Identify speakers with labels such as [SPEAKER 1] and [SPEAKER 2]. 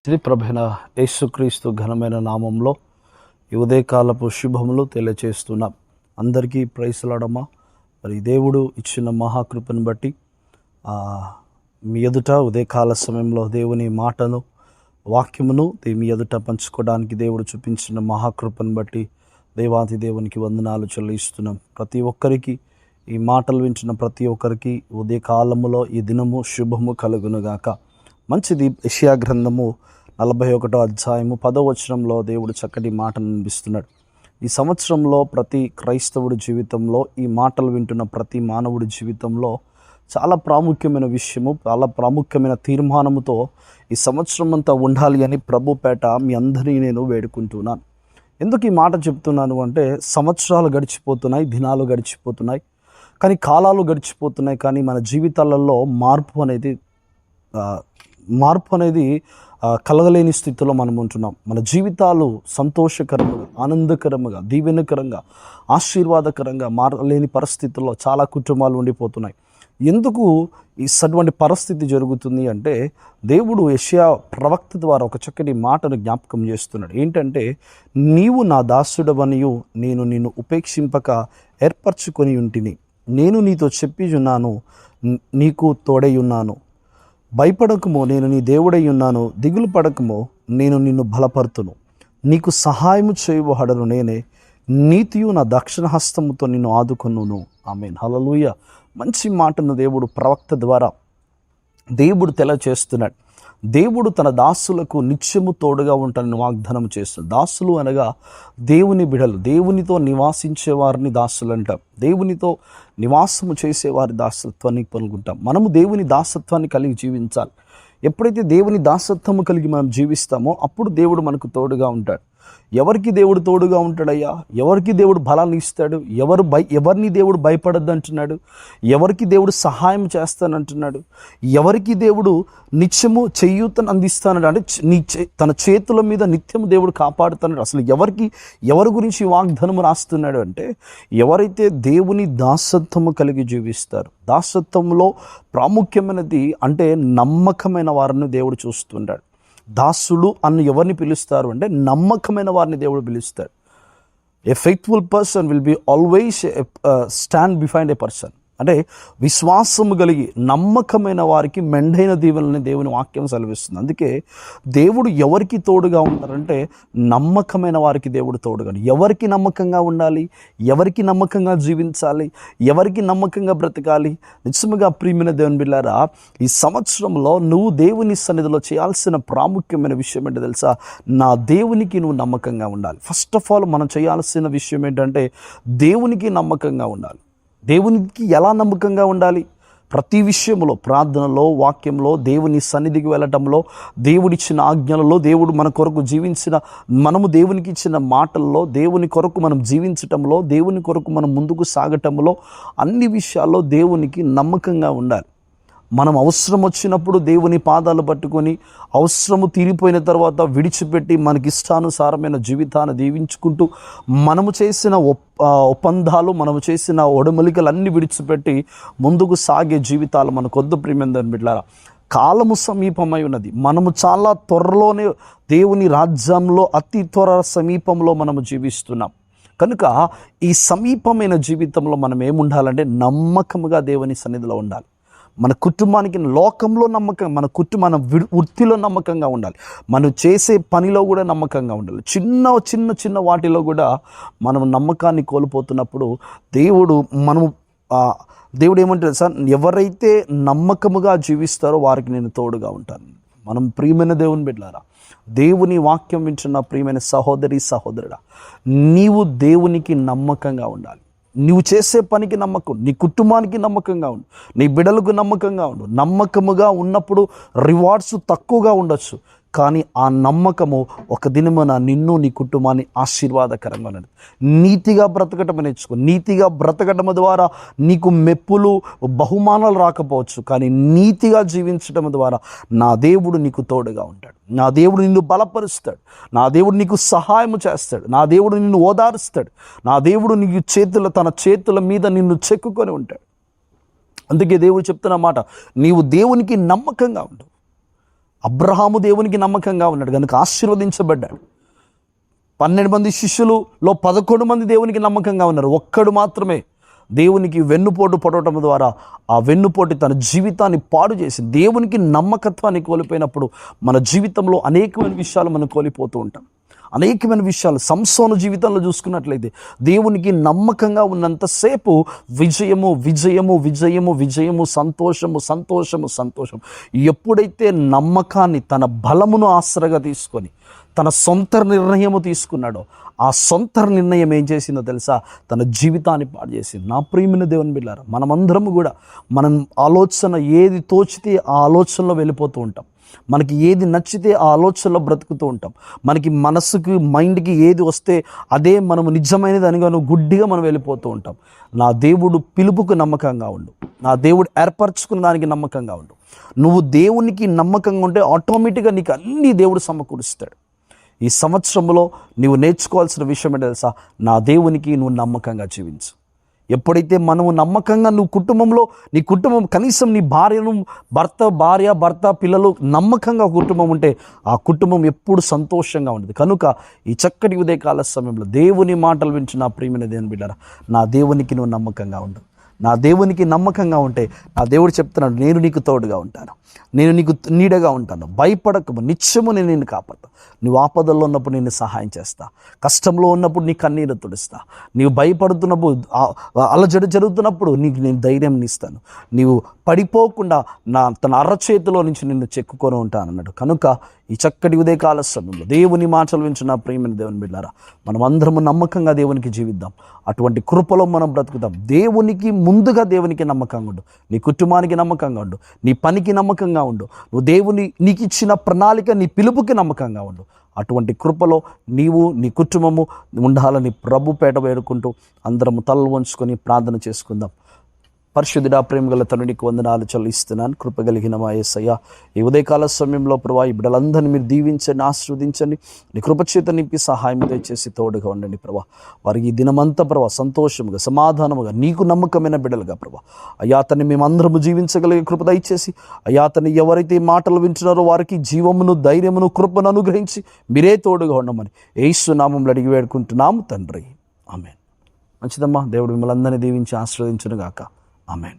[SPEAKER 1] ఇది ప్రభువైన యేసుక్రీస్తు ఘనమైన నామంలో ఈ ఉదయకాలపు శుభములు తెలియచేస్తున్నాం. అందరికీ ప్రైజ్ లార్డ్. మరి దేవుడు ఇచ్చిన మహాకృపను బట్టి మీ ఎదుట ఉదయకాల సమయంలో దేవుని మాటను వాక్యమును మీ ఎదుట పంచుకోవడానికి దేవుడు చూపించిన మహాకృపను బట్టి దేవాది దేవునికి వందనాలు చెల్లిస్తున్నాం. ప్రతి ఒక్కరికి ఈ మాటలు వింటున్న ప్రతి ఒక్కరికి ఉదయకాలములో ఈ దినము శుభము కలుగునుగాక. మంచిది. యెషయా గ్రంథము 41వ అధ్యాయము 10వ వచనంలో దేవుడు చక్కటి మాటను వినిపిస్తున్నాడు. ఈ సంవత్సరంలో ప్రతి క్రైస్తవుడి జీవితంలో, ఈ మాటలు వింటున్న ప్రతి మానవుడి జీవితంలో చాలా ప్రాముఖ్యమైన విషయము, చాలా ప్రాముఖ్యమైన తీర్మానముతో ఈ సంవత్సరం అంతా ఉండాలి అని ప్రభుపేట మీ అందరినీ నేను వేడుకుంటున్నాను. ఎందుకు ఈ మాట చెప్తున్నాను అంటే, సంవత్సరాలు గడిచిపోతున్నాయి, దినాలు గడిచిపోతున్నాయి, కానీ కాలాలు గడిచిపోతున్నాయి, కానీ మన జీవితాలలో మార్పు అనేది కలగలేని స్థితిలో మనం ఉంటున్నాం. మన జీవితాలు సంతోషకరముగా, ఆనందకరముగా, దీవెనకరంగా, ఆశీర్వాదకరంగా మారలేని పరిస్థితుల్లో చాలా కుటుంబాలు ఉండిపోతున్నాయి. ఎందుకు ఇటువంటి పరిస్థితి జరుగుతుంది అంటే, దేవుడు యెషయా ప్రవక్త ద్వారా ఒక చక్కటి మాటను జ్ఞాపకం చేస్తున్నాడు. ఏంటంటే, నీవు నా దాసుడవనియు నేను నిన్ను ఉపేక్షింపక ఏర్పరచుకొని ఉంటిని. నేను నీతో చెప్పియున్నాను, నీకు తోడై ఉన్నాను. భయపడకమో, నేను నీ దేవుడై ఉన్నాను. దిగులు పడకమో, నేను నిన్ను బలపరుతును. నీకు సహాయము చేయువాడను నేనే. నీతియు నా దక్షిణ హస్తముతో నిన్ను ఆదుకొనును. ఆమేన్. హల్లెలూయా. మంచి మాటను దేవుడు ప్రవక్త ద్వారా దేవుడు తెలియచేస్తున్నాడు. దేవుడు తన దాసులకు నిత్యము తోడుగా ఉంటానని వాగ్దానం చేస్తున్నాడు. దాసులు అనగా దేవుని బిడలు, దేవునితో నివాసించే వారిని దాసులు అంటాం. దేవునితో నివాసము చేసేవారి దాసత్వాన్ని పొందుకుంటాం. మనము దేవుని దాసత్వాన్ని కలిగి జీవించాలి. ఎప్పుడైతే దేవుని దాసత్వము కలిగి మనం జీవిస్తామో అప్పుడు దేవుడు మనకు తోడుగా ఉంటాడు. ఎవరికి దేవుడు తోడుగా ఉంటాడయ్యా? ఎవరికి దేవుడు బలాన్ని ఇస్తాడు? ఎవరిని దేవుడు భయపడద్దు అంటున్నాడు? ఎవరికి దేవుడు సహాయం చేస్తానంటున్నాడు? ఎవరికి దేవుడు నిత్యము చేయూతను అందిస్తానడు? అంటే తన చేతుల మీద నిత్యము దేవుడు కాపాడుతున్నాడు. అసలు ఎవరి గురించి వాగ్దానము రాస్తున్నాడు అంటే, ఎవరైతే దేవుని దాసత్వము కలిగి జీవిస్తారు. దాసత్వంలో ప్రాముఖ్యమైనది అంటే నమ్మకమైన వారిని దేవుడు చూస్తుంటాడు. దాసుడు అని ఎవరిని పిలుస్తారు అంటే, నమ్మకమైన వారిని దేవుడు పిలుస్తాడు. A faithful person will be always stand behind a person. అంటే విశ్వాసము కలిగి నమ్మకమైన వారికి మెండైన దీవెనలని దేవుని వాక్యం సెలవిస్తుంది. అందుకే దేవుడు ఎవరికి తోడుగా ఉంటారంటే, నమ్మకమైన వారికి దేవుడు తోడుగా. ఎవరికి నమ్మకంగా ఉండాలి? ఎవరికి నమ్మకంగా జీవించాలి? ఎవరికి నమ్మకంగా బ్రతకాలి? నిజముగా ప్రియమైన దేవుని బిడ్డలారా, ఈ సంవత్సరంలో నువ్వు దేవుని సన్నిధిలో చేయాల్సిన ప్రాముఖ్యమైన విషయం ఏంటో తెలుసా? నా దేవునికి నువ్వు నమ్మకంగా ఉండాలి. ఫస్ట్ ఆఫ్ ఆల్ మనం చేయాల్సిన విషయం ఏంటంటే, దేవునికి నమ్మకంగా ఉండాలి. దేవునికి ఎలా నమ్మకంగా ఉండాలి? ప్రతి విషయంలో, ప్రార్థనలో, వాక్యంలో, దేవుని సన్నిధికి వెళ్ళటంలో, దేవుడిచ్చిన ఆజ్ఞలలో, దేవుడు మన కొరకు మనము దేవునికి ఇచ్చిన మాటల్లో, దేవుని కొరకు మనం జీవించటంలో, దేవుని కొరకు మనం ముందుకు సాగటంలో, అన్ని విషయాల్లో దేవునికి నమ్మకంగా ఉండాలి. మనం అవసరం వచ్చినప్పుడు దేవుని పాదాలు పట్టుకొని, అవసరము తీరిపోయిన తర్వాత విడిచిపెట్టి మనకిష్టానుసారమైన జీవితాన్ని దీవించుకుంటూ, మనము చేసిన ఒప్పందాలు, మనము చేసిన ఒడమలికలన్నీ విడిచిపెట్టి ముందుకు సాగే జీవితాలు మనకొద్దు ప్రియమైన బిడ్డలారా. కాలము సమీపమై ఉన్నది. మనము చాలా త్వరలోనే దేవుని రాజ్యంలో అతి త్వర సమీపంలో మనము జీవిస్తున్నాం. కనుక ఈ సమీపమైన జీవితంలో మనం ఏముండాలంటే, నమ్మకముగా దేవుని సన్నిధిలో ఉండాలి. మన కుటుంబానికి, లోకంలో నమ్మకం, మన వృత్తిలో నమ్మకంగా ఉండాలి. మనం చేసే పనిలో కూడా నమ్మకంగా ఉండాలి. చిన్న వాటిలో కూడా మనం నమ్మకాన్ని కోల్పోతున్నప్పుడు దేవుడు ఏమంటారు సార్? ఎవరైతే నమ్మకముగా జీవిస్తారో వారికి నేను తోడుగా ఉంటాను. మనం ప్రియమైన దేవుని బిడ్డలారా, దేవుని వాక్యం వింటున్న ప్రియమైన సహోదరుడా, నీవు దేవునికి నమ్మకంగా ఉండాలి. నువ్వు చేసే పనికి నమ్మకం, నీ కుటుంబానికి నమ్మకంగా ఉండు, నీ బిడ్డలకు నమ్మకంగా ఉండు. నమ్మకముగా ఉన్నప్పుడు రివార్డ్స్ తక్కువగా ఉండొచ్చు, కానీ ఆ నమ్మకము ఒక దినమున నిన్ను, నీ కుటుంబాన్ని ఆశీర్వాదకరంగా ఉన్నది. నీతిగా బ్రతకటం నేర్చుకో. నీతిగా బ్రతకటం ద్వారా నీకు మెప్పులు, బహుమానాలు రాకపోవచ్చు, కానీ నీతిగా జీవించటం ద్వారా నా దేవుడు నీకు తోడుగా ఉంటాడు. నా దేవుడు నిన్ను బలపరుస్తాడు. నా దేవుడు నీకు సహాయం చేస్తాడు. నా దేవుడు నిన్ను ఓదారుస్తాడు. నా దేవుడు నీకు తన చేతుల మీద నిన్ను చెక్కుకొని ఉంటాడు. అందుకే దేవుడు చెప్తున్న మాట, నీవు దేవునికి నమ్మకంగా ఉండు. అబ్రహాము దేవునికి నమ్మకంగా ఉన్నాడు కనుక ఆశీర్వదించబడ్డాడు. 12 మంది శిష్యులలో 11 మంది దేవునికి నమ్మకంగా ఉన్నారు. ఒక్కడు మాత్రమే దేవునికి వెన్నుపోటు పడటం ద్వారా ఆ వెన్నుపోటు తన జీవితాన్ని పాడు చేసి దేవునికి నమ్మకత్వాన్ని కోల్పోయినప్పుడు మన జీవితంలో అనేకమైన విషయాలు మనం కోల్పోతూ ఉంటాం. అనేకమైన విషయాలు సంసోను జీవితంలో చూసుకున్నట్లయితే దేవునికి నమ్మకంగా ఉన్నంతసేపు విజయము విజయము విజయము విజయము, సంతోషము సంతోషము సంతోషం. ఎప్పుడైతే నమ్మకాన్ని తన బలమును ఆసరగా తీసుకొని తన సొంత నిర్ణయము తీసుకున్నాడో ఆ సొంత నిర్ణయం ఏం చేసిందో తెలుసా? తన జీవితాన్ని పాడు చేసింది. నా ప్రియమైన దేవుని బిడ్డలారా, మనమందరము కూడా మనం ఆలోచన ఏది తోచితే ఆ ఆలోచనలో వెళ్ళిపోతూ ఉంటాం. మనకి ఏది నచ్చితే ఆ ఆలోచనలో బ్రతుకుతూ ఉంటాం. మనకి మనసుకి మైండ్కి ఏది వస్తే అదే మనము నిజమైనది అనుగాను గుడ్డిగా మనం వెళ్ళిపోతూ ఉంటాం. నా దేవుడు పిలుపుకు నమ్మకంగా ఉండు. నా దేవుడు ఏర్పరచుకున్న దానికి నమ్మకంగా ఉండు. నువ్వు దేవునికి నమ్మకంగా ఉంటే ఆటోమేటిక్గా నీకు అన్నీ దేవుడు సమకూరుస్తాడు. ఈ సంవత్సరంలో నీవు నేర్చుకోవాల్సిన విషయం ఏంటో తెలుసా? నా దేవునికి నువ్వు నమ్మకంగా జీవించు. ఎప్పుడైతే మనము నమ్మకంగా నువ్వు కుటుంబంలో నీ కుటుంబం కనీసం నీ భార్య భర్త పిల్లలు నమ్మకంగా కుటుంబం ఉంటే ఆ కుటుంబం ఎప్పుడు సంతోషంగా ఉంటుంది. కనుక ఈ చక్కటి ఉదయకాల సమయంలో దేవుని మాటలు వింటూ నా ప్రియమైన దేవుని బిడ్డలారా, నా దేవునికి నువ్వు నమ్మకంగా ఉండు. నా దేవునికి నమ్మకంగా ఉంటే నా దేవుడు చెప్తున్నాడు, నేను నీకు తోడుగా ఉంటాను, నేను నీకు నీడగా ఉంటాను, భయపడకము, నిత్యము నేను నిన్ను కాపాడుతా. నువ్వు ఆపదల్లో ఉన్నప్పుడు నేను సహాయం చేస్తా, కష్టంలో ఉన్నప్పుడు నీ కన్నీరు తుడుస్తా, నీవు భయపడుతున్నప్పుడు అలజడి జరుగుతున్నప్పుడు నీకు నేను ధైర్యం ఇస్తాను, నీవు పడిపోకుండా తన అరచేతిలో నుంచి నిన్ను చెక్కుకొని ఉంటాను అన్నాడు. కనుక ఈ చక్కటి ఉదయకాల సమయంలో దేవుని మాటలు వింటున్న ప్రియమైన దేవుని బిడ్డలారా, మనం అందరము నమ్మకంగా దేవునికి జీవిద్దాం. అటువంటి కృపలో మనం బ్రతుకుతాం. దేవునికి ముందుగా దేవునికి నమ్మకంగా ఉండు, నీ కుటుంబానికి నమ్మకంగా ఉండు, నీ పనికి నమ్మకంగా ఉండు, నువ్వు దేవుని నీకు ఇచ్చిన ప్రణాళిక నీ పిలుపుకి నమ్మకంగా ఉండు. అటువంటి కృపలో నీవు నీ కుటుంబము ఉండాలని ప్రభు పేట వేడుకుంటూ అందరము తలలు వంచుకొని ప్రార్థన చేసుకుందాం. పరిశుద్ధుడా, ప్రేమగల తండ్రికి వందనాలు చెల్లిస్తున్నాను. కృపగలిగిన మా యేసయ్య, ఈ ఉదయకాల సమయంలో ప్రభా ఈ బిడ్డలందరినీ మీరు దీవించండి, ఆశీర్వదించండి, నీ కృపచేత నింపి సహాయం దయచేసి తోడుగా ఉండండి ప్రభా. వారికి ఈ దినమంతా ప్రభా సంతోషముగా సమాధానముగా నీకు నమ్మకమైన బిడ్డలుగా ప్రభా అయ్యా తన్ని మేమందరము జీవించగలిగే కృప దయచేసి అయ్యా తన్ని ఎవరైతే మాటలు వింటున్నారో వారికి జీవమును ధైర్యమును కృపను అనుగ్రహించి మీరే తోడుగా ఉండమని యేసు నామములో అడిగి వేడుకుంటున్నాము తండ్రి. ఆమేన్. మంచిదమ్మా. దేవుడు మిమ్మల్ని అందరినీ దీవించి ఆశీర్వదించును గాక. ఆమేన్.